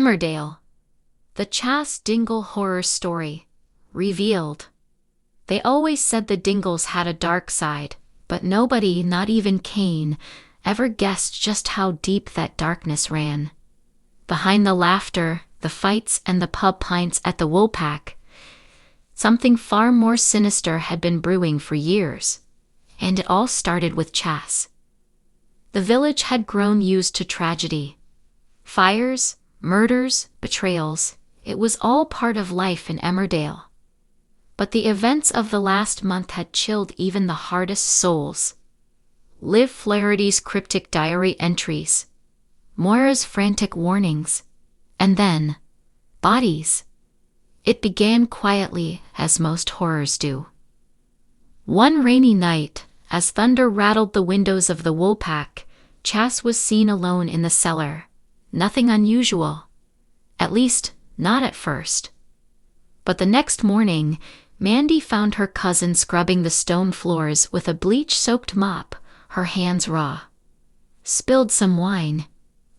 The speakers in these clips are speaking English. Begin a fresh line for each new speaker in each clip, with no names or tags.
Emmerdale. The Chas Dingle horror story. Revealed. They always said the Dingles had a dark side, but nobody, not even Cain, ever guessed just how deep that darkness ran. Behind the laughter, the fights, and the pub pints at the Woolpack, something far more sinister had been brewing for years. And it all started with Chas. The village had grown used to tragedy. Fires, murders, betrayals, it was all part of life in Emmerdale. But the events of the last month had chilled even the hardest souls. Liv Flaherty's cryptic diary entries, Moira's frantic warnings, and then, bodies. It began quietly, as most horrors do. One rainy night, as thunder rattled the windows of the Woolpack, Chas was seen alone in the cellar. Nothing unusual. At least, not at first. But the next morning, Mandy found her cousin scrubbing the stone floors with a bleach-soaked mop, her hands raw. "Spilled some wine,"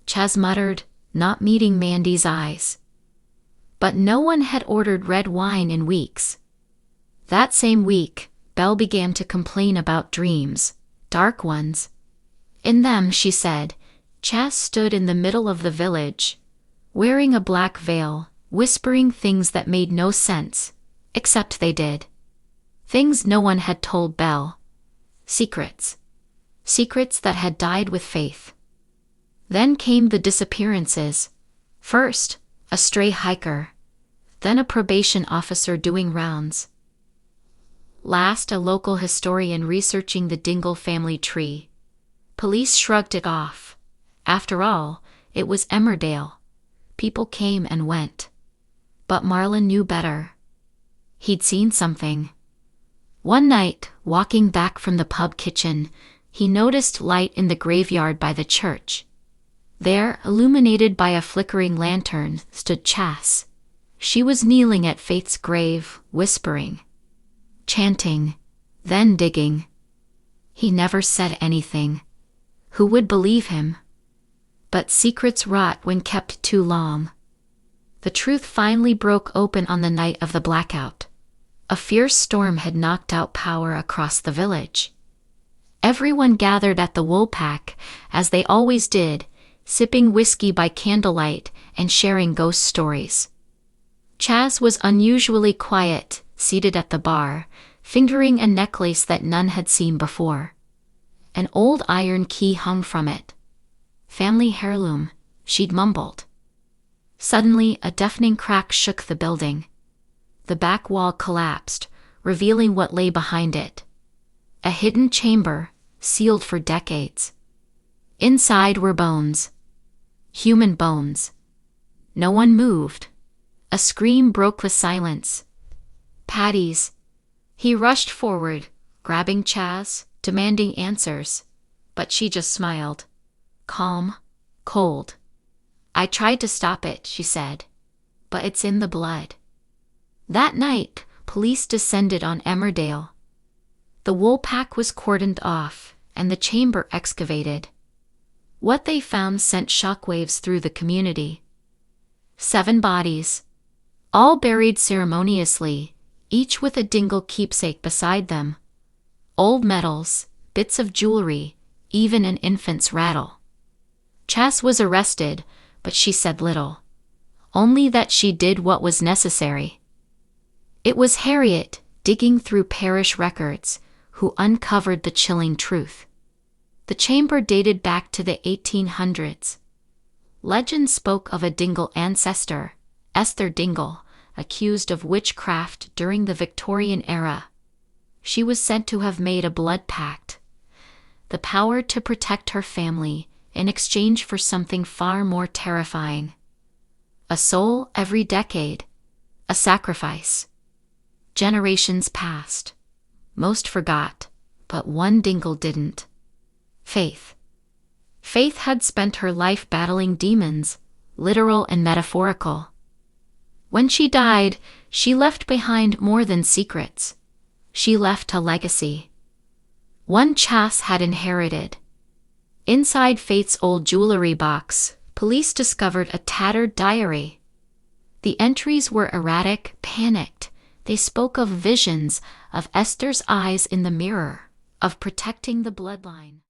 Chas muttered, not meeting Mandy's eyes. But no one had ordered red wine in weeks. That same week, Belle began to complain about dreams, dark ones. In them, she said, Chas stood in the middle of the village, wearing a black veil, whispering things that made no sense, except they did. Things no one had told Belle. Secrets. Secrets that had died with Faith. Then came the disappearances. First, a stray hiker. Then a probation officer doing rounds. Last, a local historian researching the Dingle family tree. Police shrugged it off. After all, it was Emmerdale. People came and went. But Marlon knew better. He'd seen something. One night, walking back from the pub kitchen, he noticed light in the graveyard by the church. There, illuminated by a flickering lantern, stood Chas. She was kneeling at Faith's grave, whispering, chanting, then digging. He never said anything. Who would believe him? But secrets rot when kept too long. The truth finally broke open on the night of the blackout. A fierce storm had knocked out power across the village. Everyone gathered at the Woolpack, as they always did, sipping whiskey by candlelight and sharing ghost stories. Chas was unusually quiet, seated at the bar, fingering a necklace that none had seen before. An old iron key hung from it. "Family heirloom," she'd mumbled. Suddenly, a deafening crack shook the building. The back wall collapsed, revealing what lay behind it. A hidden chamber, sealed for decades. Inside were bones. Human bones. No one moved. A scream broke the silence. "Paddy's." He rushed forward, grabbing Chas, demanding answers. But she just smiled. Calm, cold. "I tried to stop it," she said. "But it's in the blood." That night, police descended on Emmerdale. The Woolpack was cordoned off, and the chamber excavated. What they found sent shockwaves through the community. 7 bodies, all buried ceremoniously, each with a Dingle keepsake beside them. Old medals, bits of jewelry, even an infant's rattle. Chas was arrested, but she said little. Only that she did what was necessary. It was Harriet, digging through parish records, who uncovered the chilling truth. The chamber dated back to the 1800s. Legend spoke of a Dingle ancestor, Esther Dingle, accused of witchcraft during the Victorian era. She was said to have made a blood pact, the power to protect her family in exchange for something far more terrifying. A soul every decade. A sacrifice. Generations passed. Most forgot, but one Dingle didn't. Faith. Faith had spent her life battling demons, literal and metaphorical. When she died, she left behind more than secrets. She left a legacy. One Chas had inherited. Inside Faith's old jewelry box, Police discovered a tattered diary. The entries were erratic, panicked. They spoke of visions, of Esther's eyes in the mirror, of protecting the bloodline.